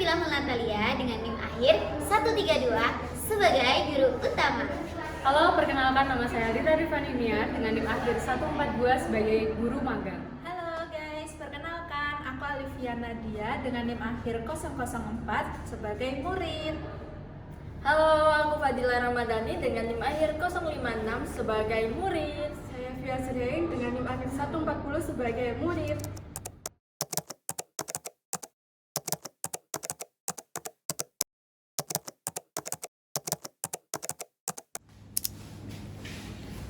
Nabila Natalia dengan NIM akhir 132 sebagai guru utama. Halo, perkenalkan nama saya Rita Rifani Niar dengan NIM akhir 142 sebagai guru magang. Halo guys, perkenalkan aku Alivia Nadia dengan NIM akhir 004 sebagai murid. Halo, aku Fadila Ramadhani dengan NIM akhir 056 sebagai murid. Saya Fia Sriaing dengan NIM akhir 140 sebagai murid.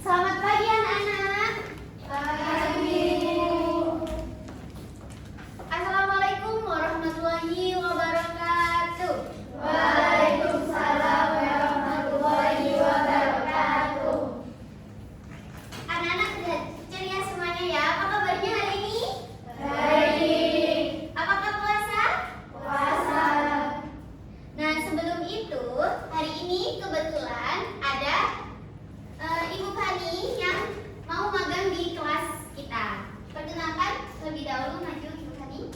Selamat pagi anak-anak. Pagi. Assalamualaikum warahmatullahi wabarakatuh. Waalaikumsalam warahmatullahi wabarakatuh. Anak-anak sudah ceria semuanya ya. Apa kabarnya hari ini? Baik. Apakah puasa? Puasa. Nah, sebelum itu, hari ini kebetulan ada Ibu Fani yang mau magang di kelas kita. Perkenalkan lebih dahulu, maju Ibu Fani.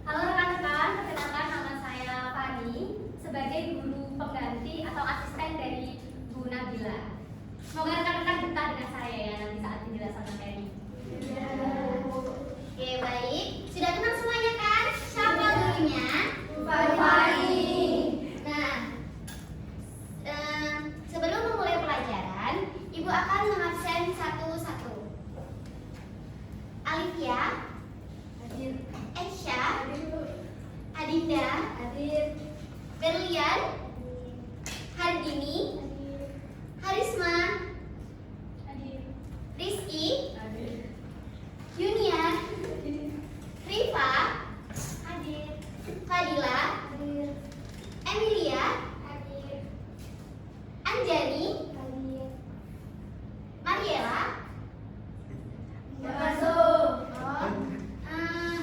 Halo rekan-rekan, perkenalkan nama saya Fani sebagai guru pengganti atau asisten dari Bu Nabila. Semoga rekan-rekan betah dengan saya ya nanti saat penjelasan materi. Oke, baik. Sudah kenal semuanya kan? Siapa gurunya? Fani. Nah, sebelum memulai pelajaran, Ibu akan mengabsen satu-satu. Alivia, hadir. Esya, Adinda, hadir. Berlian, Hardini, Harisma, Hadir. Rizky, Yunian, Rifa, Hadir. Fadila, Hadir. Emilia, Hadir. Anjani, Hadir. Mariela, Masuk.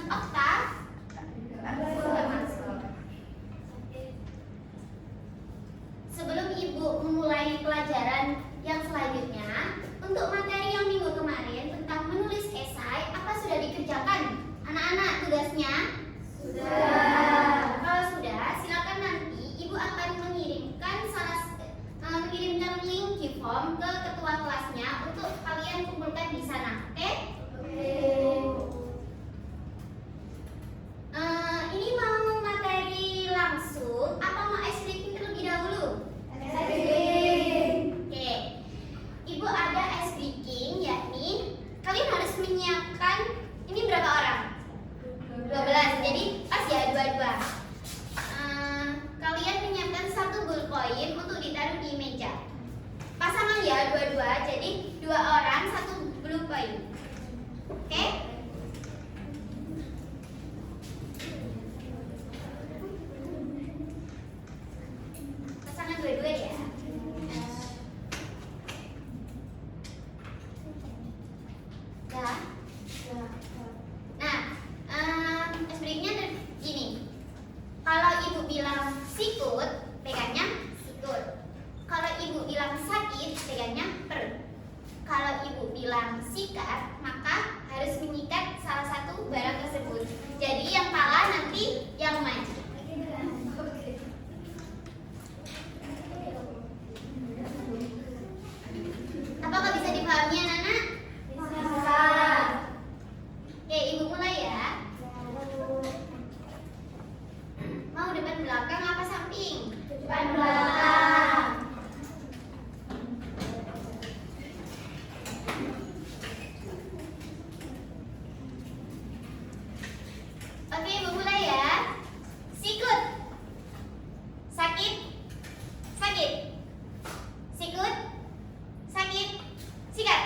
Oktav, sudah masuk. Sebelum Ibu memulai pelajaran yang selanjutnya, untuk materi yang minggu kemarin tentang menulis esai, apa sudah dikerjakan? Anak-anak tugasnya? Sudah. Kalau sudah, silakan nanti Ibu akan mengirimkan link di form ke ketua kelasnya untuk kalian kumpulkan di sana. Oke? Ini mau materi langsung apa mau ice breaking terlebih dahulu? Oke. Ibu ada ice breaking, yakni kalian harus menyiapkan, ini berapa orang? 12, jadi pas ya dua-dua. Kalian menyiapkan satu ballpoint untuk ditaruh di meja. Pasangan ya dua-dua, jadi 2 orang satu ballpoint. Oke? Pasangan dua-dua ya. Ya. Nah, breaknya gini. Kalau Ibu bilang sikut, pegangnya sikut. Kalau Ibu bilang sakit, pegangnya perut. Kalau Ibu bilang sikat, maka harus menyikat salah satu barang tersebut. Jadi yang kalah nanti yang maju. Apakah bisa dipahami anak-anak? Bisa. Oke, Ibu mulai ya. Mau depan belakang apa samping? Depan belakang. Oke, Ibu mulai ya. Sikut. Sakit. Sakit. Sikut. Sakit. Sikat.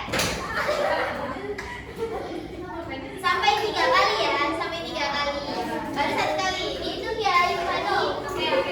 Sampai 3 kali ya, sampai 3 kali. Baru 1 kali. Dihitung ya, Ibu Fani. Oke.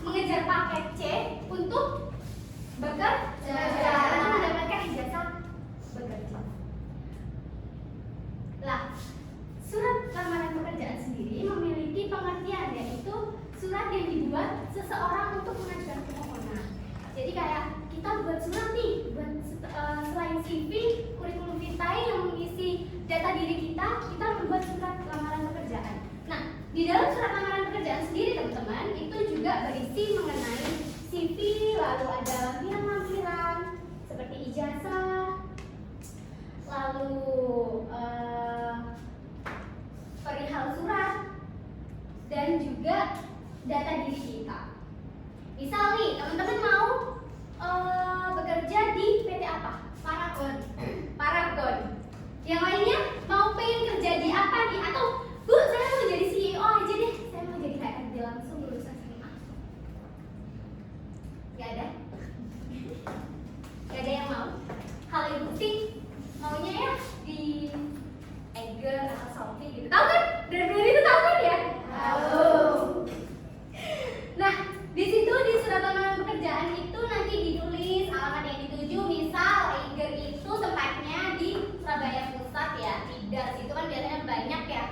mengejar paket C untuk bekerja karena mendapatkan ijazah bekerja. Lah, surat lamaran pekerjaan sendiri memiliki pengertian, yaitu surat yang dibuat seseorang untuk mengajukan permohonan. Jadi kayak kita buat surat nih, buat selain CV, kurikulum vitae yang mengisi data diri kita membuat surat lamaran pekerjaan. Nah, di dalam surat lamaran pekerjaan sendiri teman-teman itu juga berisi mengenai CV, lalu ada lampiran-lampiran seperti ijazah, lalu perihal surat, dan juga data diri kita. Misal nih teman-teman mau bekerja di PT apa? Paragon. Yang lainnya mau pengen kerja di apa nih? Atau Bu, saya mau jadi CEO aja deh. Saya mau jadi HRD langsung lulusan SMA. Gak ada? Gak ada yang mau? Kalau Ibu sih maunya ya di Eger atau Shopee gitu. Tahu kan? Dari dulu itu tahu kan ya? Tahu. Nah, di situ di surat lamaran pekerjaan itu nanti ditulis alamat yang dituju. Misal Eger itu tempatnya di Surabaya Pusat ya. Tidak, situ kan biasanya banyak ya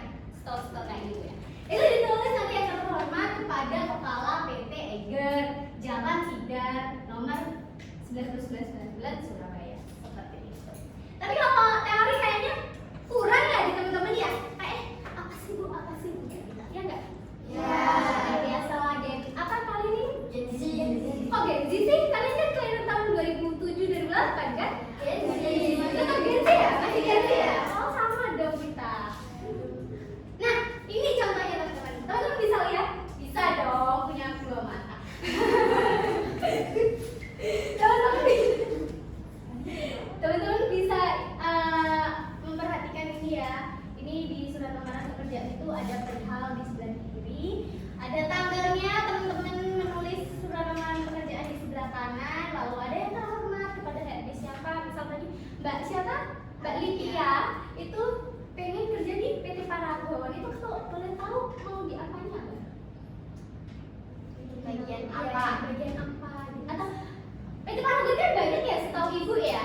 stop kayak gitu ya. Itu ditulis nanti yang terhormat kepada kepala PT Eger, Jalan Tidar, nomor 19 Surabaya. Seperti itu. Tapi kalau teori kayaknya kurang ya di teman-teman ya. Apa sih Bu? Ya enggak? Ya. Biasa lagi. Apa kali ini? Gen Z. Kok Gen Z sih? Kalian kan kelahiran tahun 2007 2008 kan? Gen Z. Tetap Gen Z ya? Masih Gen Z ya? Oh, sama dong kita. Nah, ini contohnya teman-teman. Teman-teman bisa lihat? Bisa dong, punya dua mata. Teman-teman bisa memperhatikan ini ya. Ini di surat lamaran pekerjaan itu ada perihal di sebelah kiri, ada tanggalnya, teman-teman menulis surat lamaran pekerjaan di sebelah kanan, lalu ada yang terhormat kepada HRD siapa, misal tadi Mbak siapa? Mbak Lydia itu pengen kerja di PT Paragon. Itu kalau boleh tahu mau di apanya Mbak? Bagian apa? Bagian apa? Atau PT Paragon kan banyak ya setahu Ibu ya?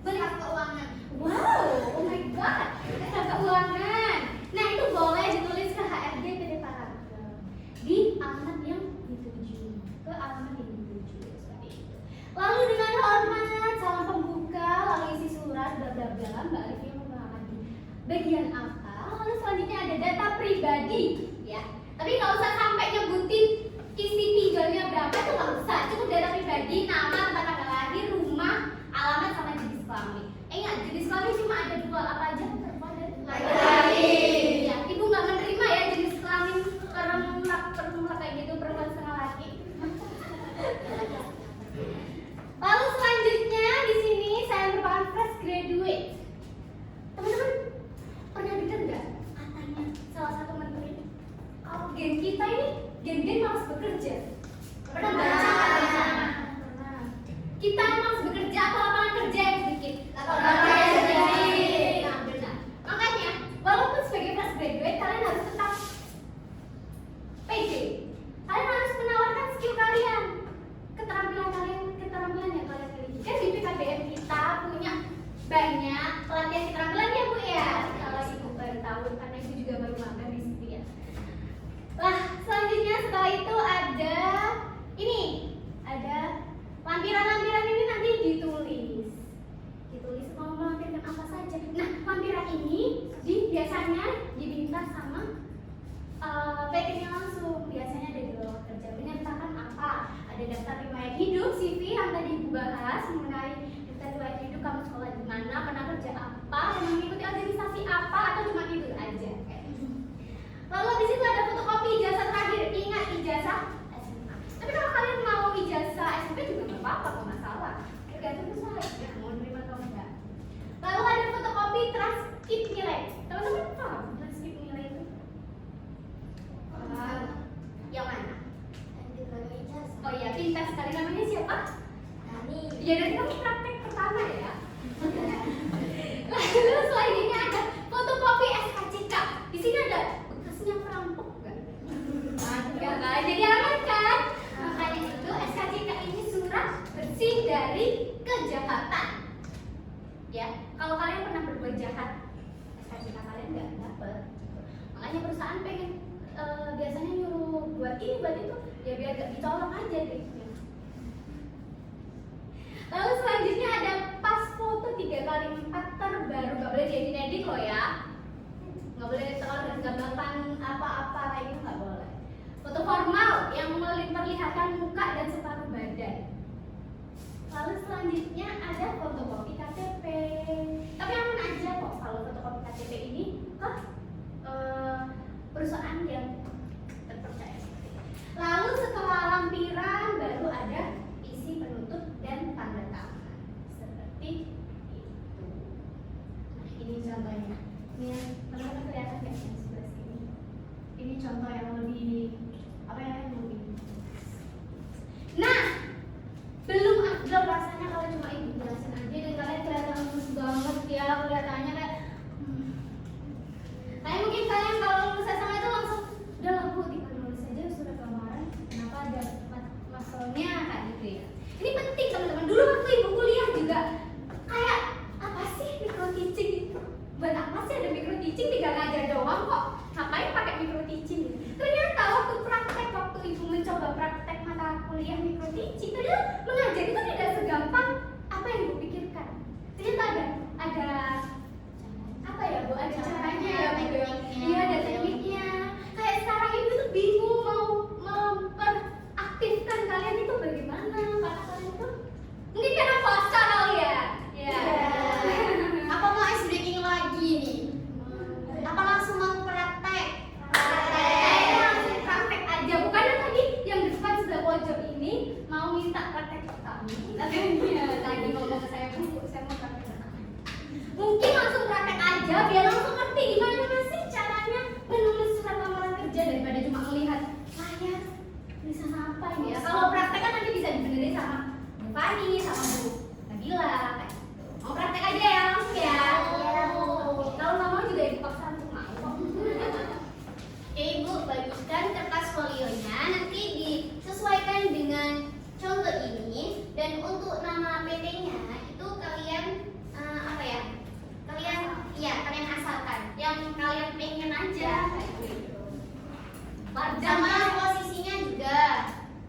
Benar keuangan. Wow, oh my god, jasa keuangan. Nah itu boleh ditulis ke HRD PT Paragon di alamat yang dituju, ke alamat yang dituju seperti itu. Lalu dengan hormat, salam pembuka, lalu isi surat, bla bla bla. Mbak Alif yang memahami bagian apa. Lalu selanjutnya ada data pribadi, ya. Tapi nggak usah sampai nyebutin isi pinjolnya berapa, itu nggak usah. Cukup data pribadi, nama, tempat tanggal lahir, rumah, alamat, sama jenis kelamin. Ingat, jenis kelamin cuma ada dua, apa aja? Perempuan dan laki-laki. Ya, Ibu nggak menerima ya jenis kelamin perempuan kayak gitu, perempuan setengah laki. Lalu selanjutnya di sini saya merupakan fresh graduate. Teman-teman pernah dengar nggak katanya salah satu menteri kalau gen kita ini gen malas bekerja? Pernah baca katanya? Kita malas bekerja atau lapangan kerja yang sedikit? Lapangan kerja sedikit. Nah benar. Makanya walaupun sebagai fresh graduate kalian harus tetap pede. Kalian harus menawarkan skill kalian, keterampilan yang kalian miliki. Kan di PKBM kita punya banyak pelatihan keterampilan ya Bu ya. Kalau Ibu baru tahu karena Ibu juga baru magang di situ ya. Lah selanjutnya setelah itu ada ini, ada lampiran-lampiran ini nanti ditulis mau melampirkan apa saja. Nah lampiran ini biasanya diminta sama PT-nya langsung. Biasanya ada di lowongan kerja menyertakan apa, ada daftar riwayat hidup, CV yang tadi Ibu bahas mengenai daftar riwayat hidup, kamu sekolah di mana, pernah kerja apa, dan mengikuti organisasi apa, atau cuma itu aja. Lalu di situ ada fotokopi ijazah terakhir. Ingat ijazah SMA. Tapi kalau kalian mau ijazah SMP juga nggak apa-apa, nggak masalah. Tergantung saja mau nerima atau enggak. Lalu ada fotokopi transkrip nilai. Teman-teman paham transkrip nilai itu? Yang mana? Oh iya, pintar sekali. Namanya siapa? Nani. Ya dari kamu praktek pertama ya. Lalu selanjutnya ada fotokopi SKCK. Di sini ada bekasnya perampok nggak? Enggak. Jadi jahat, SKCK kalian nggak dapet. Makanya perusahaan pengen biasanya nyuruh buat ini buat itu, ya biar gak dicolong aja deh. Lalu selanjutnya ada pas foto 3x4 terbaru, nggak boleh diedit loh ya, nggak boleh kalau gambar apa-apa kayak gitu nggak boleh. Foto formal yang memperlihatkan muka dan separuh badan. Lalu selanjutnya ada fotokopi KTP. Tapi aman aja kok kalau fotokopi KTP ini ke perusahaan yang terpercaya. Lalu setelah lampiran baru ada isi penutup dan tanda tangan seperti itu. Nah ini contohnya. Ini teman-teman kelihatan nggak yang sebelah sini? Ini contoh yang lebih apa ya, yang lebih. Nah, belum afdol rasanya kalau cuma ibu jelasin aja dan kalian kelihatan lulus banget ya, kelihatannya kayak kayak mungkin kalian kalau lulus SMA itu langsung udah lah bu, tinggal nulis aja surat lamaran, kenapa ada masalahnya kayak gitu ya. Ini penting teman-teman. Dulu waktu ibu kuliah juga kayak apa sih micro teaching itu? Buat apa sih ada micro teaching, tinggal ngajar doang kok, ngapain pakai micro teaching? Ternyata waktu praktek, waktu ibu mencoba praktek mata kuliah micro teaching, ternyata mengajar itu tidak segampang apa yang ibu pikirkan. Ternyata ada apa ya bu, ada caranya ya bu, iya ada tekniknya. Kayak sekarang ibu tuh bingung mau memperaktifkan kalian itu bagaimana, karena kalian itu mungkin karena puasa kali ya. Ya. Apa mau ice breaking lagi nih? Apa langsung mau praktek? Langsung praktek aja, bukannya tadi yang depan sebelah pojok ini mau minta praktek pertama. Tadi ngomong ke saya bu, saya mau praktek pertama. Mungkin langsung praktek aja biar langsung ngerti gimana sih caranya menulis surat lamaran kerja daripada cuma melihat layar tulisan apa ini ya. Kalau praktek kan nanti bisa dibenerin sama Bu Fani, sama Bu Nabila kayak gitu. Mau praktek aja ya langsung ya. Kalau nggak mau juga ibu paksa untuk mau kok. Oke ibu, bagikan kertas folionya, nanti disesuaikan dengan contoh ini. Dan untuk nama PT-nya itu kalian apa ya? Kalian asalkan yang kalian pengen aja kayak gitu. Sama posisinya juga.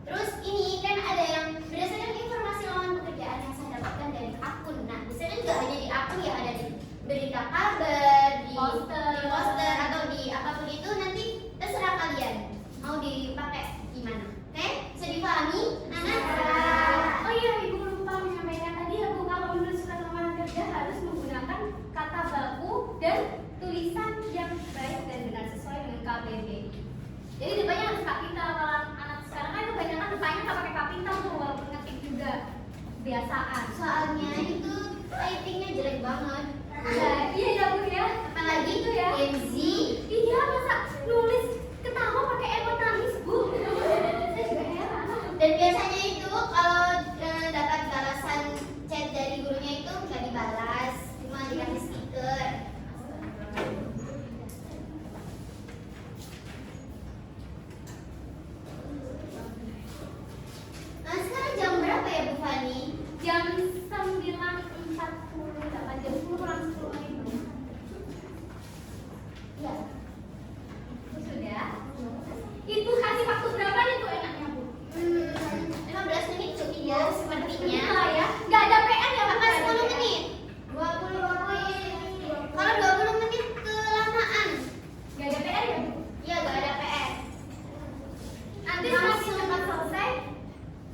Terus ini kan ada yang berdasarkan informasi lowongan pekerjaan yang saya dapatkan dari akun. Nah, biasanya nggak hanya di akun ya, ada di berita kabar, di poster atau di apapun itu, nanti terserah kalian mau dipakai gimana. Oke? Bisa dipahami? Oh iya, ibu lupa menyampaikan tadi ya bu, kalau menulis surat lamaran kerja harus menggunakan kata baku dan tulisan yang baik dan benar sesuai dengan KBBI. Jadi depannya harus kapital. Kalau anak sekarang kan kebanyakan depannya nggak pakai kapital tuh, walaupun ngetik juga kebiasaan. Soalnya itu typingnya jelek banget. Iya ya bu ya. Apalagi itu ya. Gen Z. Iya, masa nulis ketawa pakai emot nangis bu. Saya juga heran. Dan biasanya itu kalau dapat balasan chat dari gurunya itu nggak dibalas, cuma dikasih stiker. Nah sekarang jam berapa ya Bu Fani? Jam 9.48, jam 10 kurang 10 menit. Iya. Sudah. Ibu kasih waktu berapa nih bu enaknya bu? 15 menit cukup ya sepertinya. Lah ya, nggak ada PR ya bu? Apa 10 menit? 20 menit. Kalau 20 menit kelamaan. Nggak ada PR ya bu? Iya nggak ada PR. Nanti semakin cepat selesai,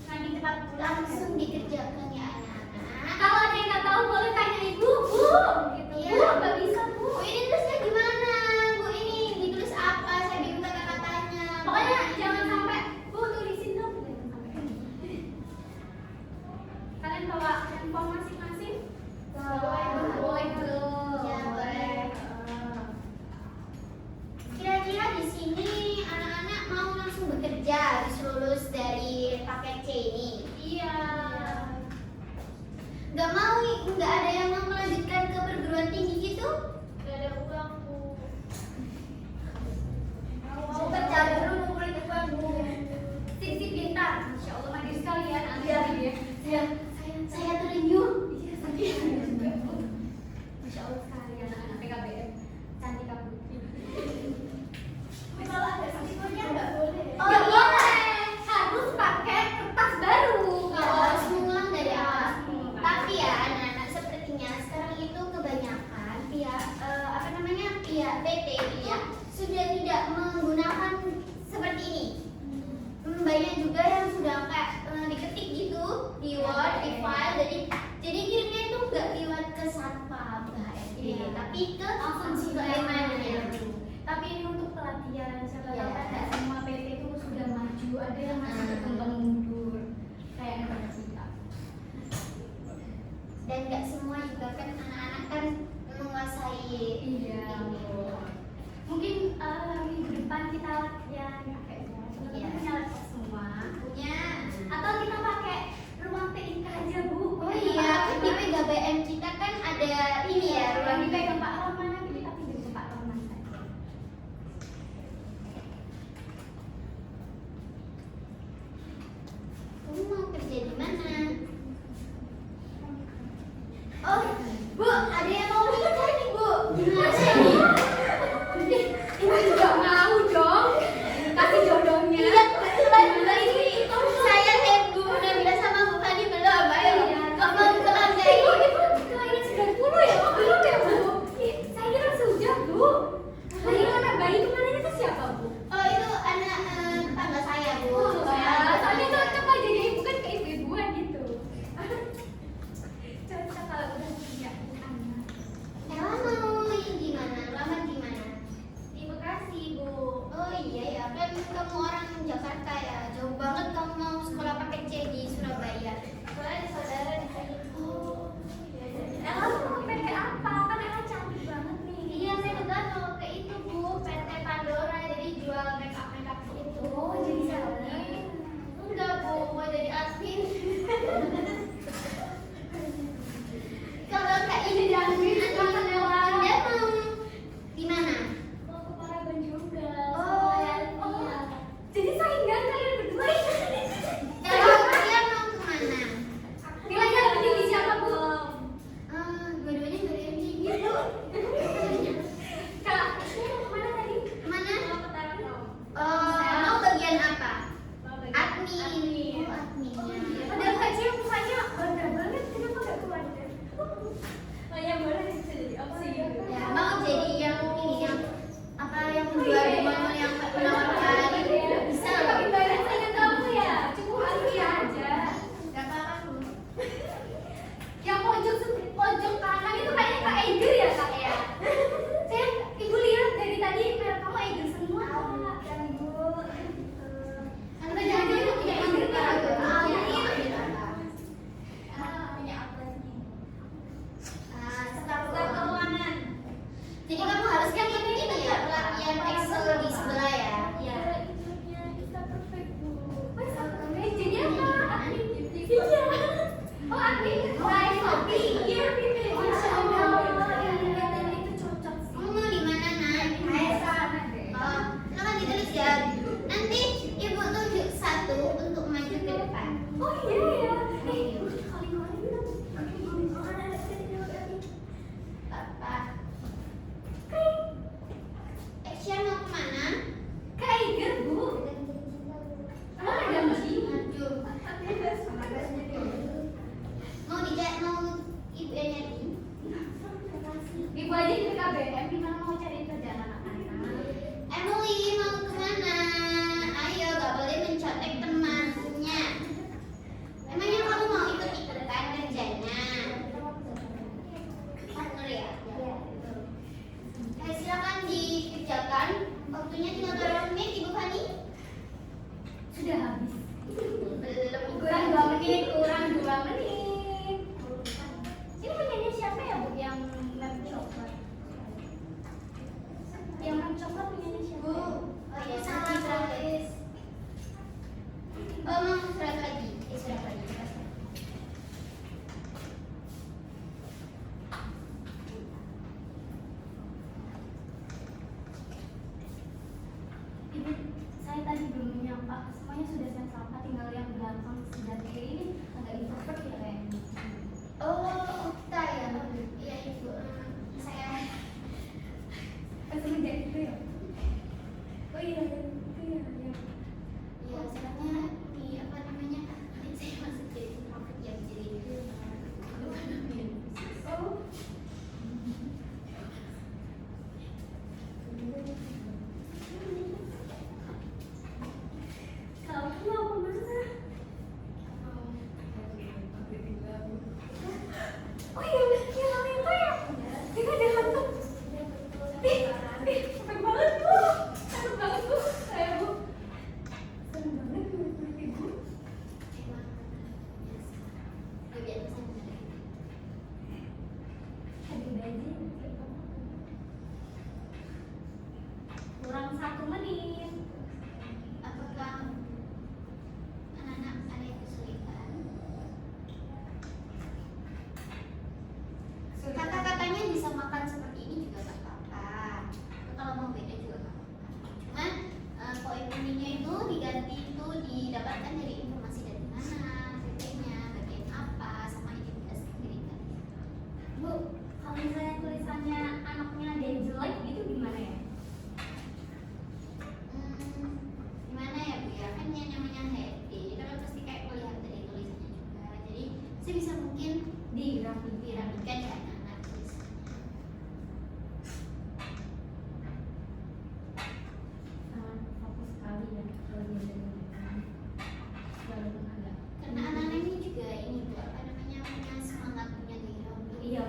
semakin cepat pulang. Langsung dikerjakan ya anak-anak. Kalau ada yang nggak tahu boleh tanya ibu, bu. Gitu. Iya. Bu, nggak bisa bu. Bu ini tulisnya gimana? Bu ini ditulis apa? Saya bingung kata-katanya. Pokoknya jangan sampai bu tulisin dong. Jangan sampai. Kalian bawa handphone masing-masing? Boleh tuh. Ya, boleh. Kira-kira di sini anak-anak mau langsung bekerja habis lulus dari paket C ini? Iya. Nggak ada yang mau melanjutkan ke perguruan sudah tidak menggunakan seperti ini. Banyak juga yang sudah kayak diketik gitu di Word, di file, jadi kirimnya itu nggak lewat ke satpam tapi ke langsung ke emailnya. Tapi ini untuk pelatihan, siapa tahu Iya. kan nggak semua PT itu sudah maju, ada yang masih berkembang mundur kayak negara kita. Dan nggak semua juga kan anak-anak kan menguasai Iya. ini. Mungkin minggu depan kita latihan pakainya. Iya. Kita punya laptop semua. Punya. Atau kita pakai ruang TIK aja Bu. Oh iya, kan di PGBM kita kan ada ini ya, Ruang ruang dipegang Pak Roman, nanti kita pinjam ke Pak Roman saja. Kamu mau kerja di mana? Oh, Bu, ada yang mau nikah nih, Bu. Masa ini? Ibu juga mau dong. Kasih jodohnya. Iya, kebetulan juga ini saya Bu Nabila sama Bu Fani belum. Ayo, kamu kelam dari Kelahiran 90 ya? Oh, belum ya Bu? Saya kira sudah Bu. Lahiran anak bayi kemarin itu siapa Bu? Oh, itu anak tetangga saya, Bu. Soalnya cocok aja jadi ibu kan ke ibu-ibuan gitu. Cocok kalau udah punya anak.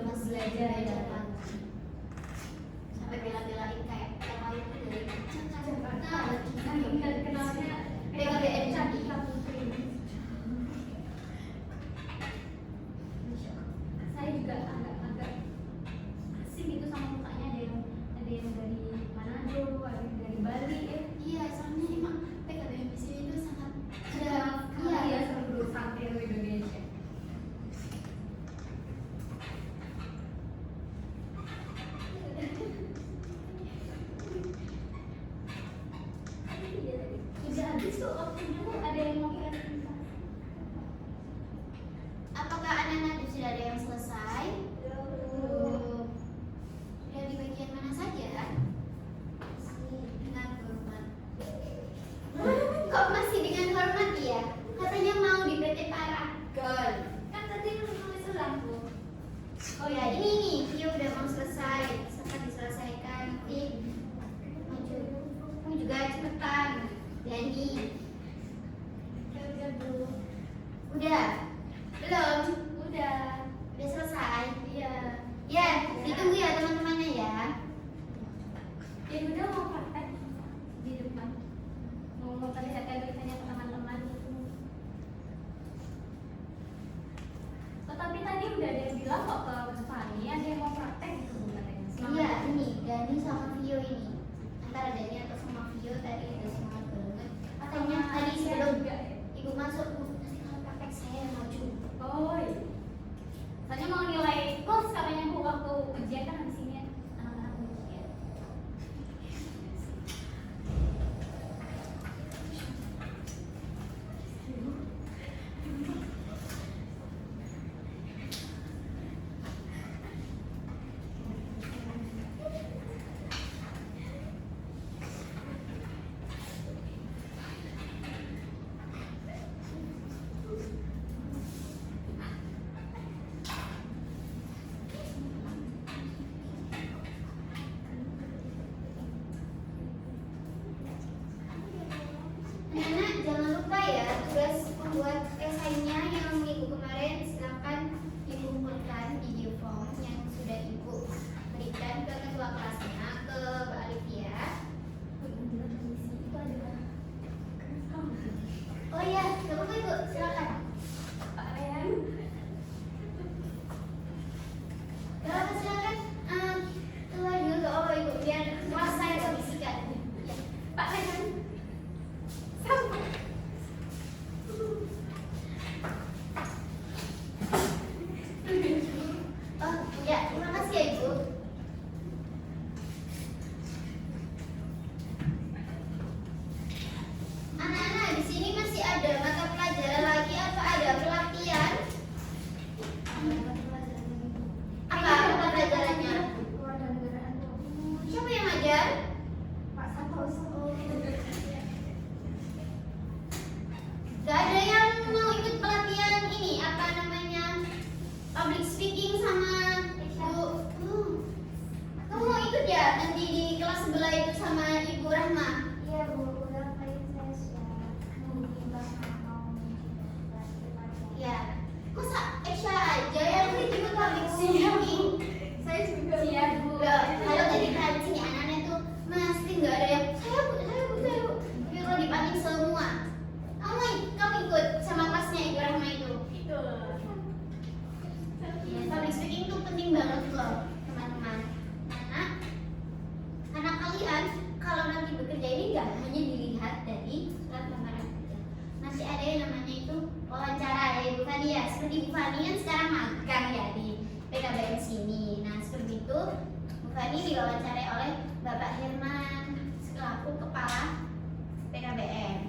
masih belajar ya depan. Sampai bela-belain kayak yang lain tuh dari Jakarta. Nah, kenalnya PKBM Cantika Putri. Saya juga agak asing gitu sama mukanya, ada yang dari Manado, ada yang dari Bali ya. Iya, soalnya emang PKBM di sini tuh sangat Iya, seru santero Indonesia. Udah habis tuh waktunya tuh, ada yang mau kirim. Apakah anak-anak sudah ada yang selesai? Sudah di bagian mana saja? Dengan hormat. Kok masih dengan hormat ya? Katanya mau di PT Paragon. Kan tadi lu nulis ulang Bu. Oh ya, ini dia udah mau selesai. Sampai diselesaikan. Maju. Kamu juga cepetan. Jadi. Udah Bu. Udah. Belum. Udah. Udah selesai. Iya. Ya, ditunggu ya teman-temannya ya. Ya udah mau praktek di depan. Mau perlihatkan tulisannya ke teman-teman. Tetapi tadi udah ada yang bilang kok ke Fani ada yang mau praktek gitu Bu katanya. Iya, ini Dani sama Vio ini. Antara Dani atau sama Vio tadi udah semangat banget. Katanya tadi sebelum juga ya. ibu masuk, Bu, nanti kalau praktek saya yang maju. Oh iya. Soalnya mau nilai plus katanya Bu waktu ujian kan habis ini anak-anak ujian. Anak-anak jangan lupa ya tugas membuat esainya yang minggu kemarin silakan dikumpulkan di video form yang sudah ibu berikan ke ketua kelasnya, ke Mbak Alivia. Oh iya, gak apa-apa ibu, silakan. Pak Rehan. Gak apa silakan. Keluar dulu gak apa-apa ibu, biar kelas saya kondisikan. Ya. Pak Rehan. Oh ya, terima kasih ya ibu. Anak-anak di sini masih ada mata pelajaran lagi apa ada pelatihan? Apa mata pelajarannya? Siapa yang ngajar? Pak Santoso. Gak ada yang mau ikut pelatihan ini apa namanya public speaking sama Bu. Kamu mau ikut ya nanti di kelas sebelah itu sama Ibu Rahma? Iya Bu, udah paling saya sudah mengimbang mau Ya. Masa Esha aja yang ikut public speaking? Saya juga. Iya Bu. Loh, kalau tadi kan sini anak-anak tuh mesti nggak ada yang saya bu. Tapi kalau dipanggil semua, kamu ikut sama kelasnya Ibu Rahma itu. Itu. Ya, public speaking tuh penting banget loh, teman-teman. Anak kalian kalau nanti bekerja ini nggak hanya dilihat dari surat lamaran kerja. Nanti ada yang namanya itu wawancara ya Ibu Fani ya. Seperti Ibu Fani kan sekarang magang ya di PKBM sini. Nah seperti itu Bu Fani diwawancarai oleh Bapak Herman selaku kepala PKBM.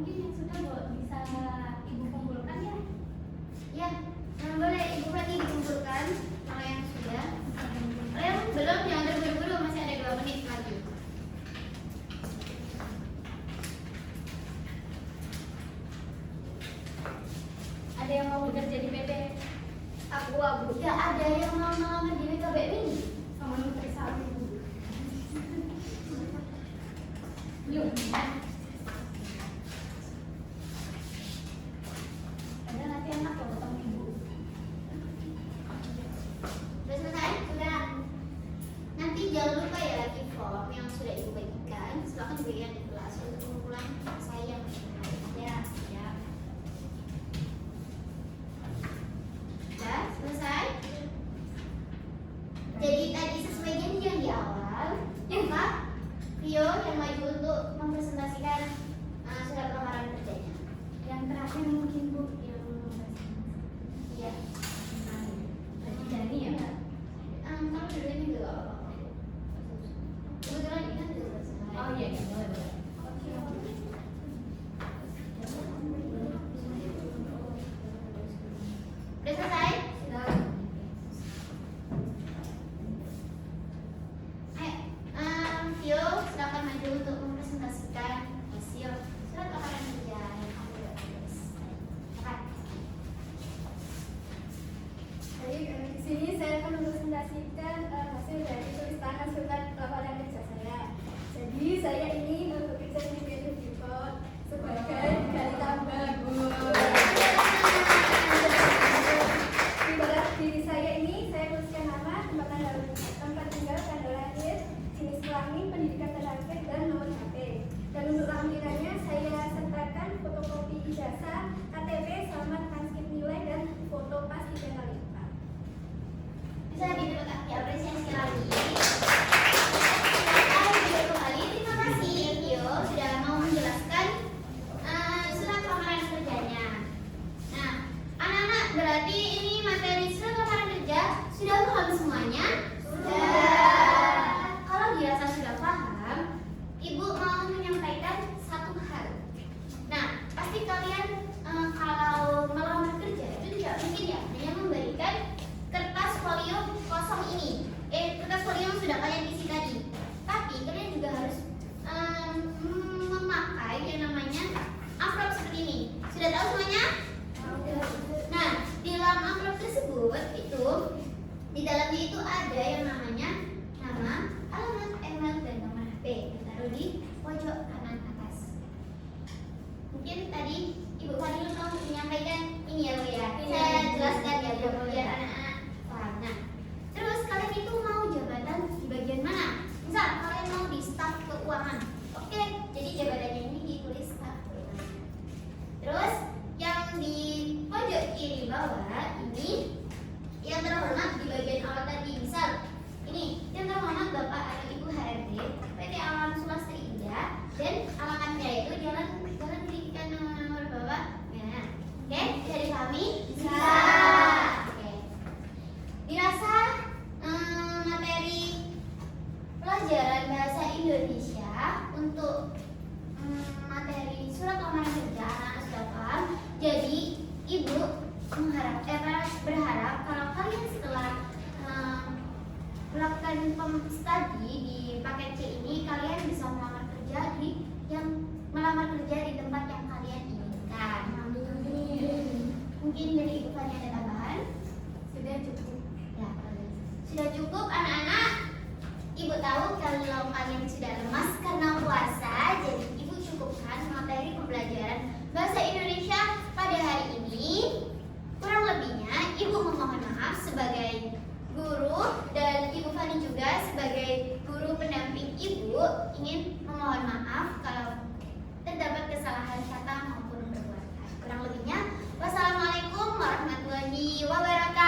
mungkin yang sudah bisa Ibu kumpulkan ya? Ya, boleh Ibu Fani dikumpulkan kalau yang sudah. Kalau yang belum, jangan terburu-buru, masih ada 2 menit lagi. Ada yang mau kerja di PP? Abu-abu. Ya, ada yang mau melamar di BKBM ini? Sama Menteri Sapi Bu. Belum. Ada nanti anak loh ketemu Ibu. Sudah selesai? Sudah. Nanti jangan lupa ya lagi form yang sudah Ibu bagikan. Silakan diberikan di kelas untuk pengumpulan saya yang ya. Sudah selesai? Jadi tadi sesuai janji yang di awal, Pak Rio yang maju untuk mempresentasikan surat lamaran kerjanya. Yang terakhir mungkin Bu yang Iya. Berarti Dani ya? Kalau dulu ini juga apa-apa. Kebetulan ini kan sudah selesai. Oh iya, boleh boleh. Udah selesai? Ayo, Vio, silakan maju untuk mempresentasikan hasil surat lamaran kerja yang kamu sudah tulis. Silakan. Baik, di sini saya akan mempresentasikan hasil dari tulis tangan surat lamaran kerja saya. Jadi saya ini bekerja di PT Freeport sebagai gali tambang. Di barat diri saya ini saya tuliskan nama, tempat tinggal, tanggal lahir, jenis kelamin, pendidikan terakhir, dan nomor HP. Dan untuk lampirannya saya sertakan fotokopi ijazah, KTP, selamat transkrip nilai, dan foto pas 3 kali lipat. Bisa diapresiasi lagi. Silakan kembali. Terima kasih Vio sudah mau menjelaskan surat lamaran kerjanya. Nah, anak-anak berarti ini materi surat lamaran kerja sudah paham semuanya? Sudah. Kalau dirasa sudah paham, Ibu mau menyampaikan satu hal. Nah, pasti kalian kalau melamar kerja itu tidak mungkin ya hanya memberikan kertas folio kosong ini, kertas folio yang sudah kalian isi tadi. Tapi kalian juga harus memakai yang namanya amplop seperti ini. Sudah tahu semuanya? Nah, di dalam amplop tersebut itu di dalamnya itu ada yang namanya nama, alamat, email, dan nomor HP. Ditaruh di pojok kanan atas. Mungkin tadi Ibu Fadil mau menyampaikan ini ya Bu ya. Saya jelaskan ya biar anak-anak paham. Nah, terus kalian itu mau jabatan di bagian mana? Misal kalian mau di staf keuangan. Oke, jadi jabatannya ini ditulis staf keuangan. Terus yang di pojok kiri bawah ini yang terhormat di bagian awal tadi. Misal ini yang terhormat Bapak atau Ibu HRD PT Alam Sulastri Indah, dan alamatnya itu Jalan Pendidikan nomor Bapak. Nah, oke, bisa dipahami? Bisa. Oke. Dirasa materi pelajaran bahasa Indonesia untuk materi surat lamaran kerja anak-anak sudah paham. Jadi Ibu berharap kalau kalian setelah melakukan studi di paket C ini, kalian bisa melamar kerja di tempat yang kalian inginkan. Mungkin dari Ibu Fani ada tambahan? Sudah cukup. Ya, sudah cukup anak-anak. Ibu tahu kalau kalian sudah lemas karena puasa, jadi Ibu cukupkan materi pembelajaran bahasa Indonesia pada hari ini. Kurang lebihnya Ibu memohon maaf sebagai guru, dan Ibu Fani juga sebagai guru pendamping Ibu ingin memohon maaf kalau terdapat kesalahan kata maupun perbuatan. Kurang lebihnya, wassalamualaikum warahmatullahi wabarakatuh.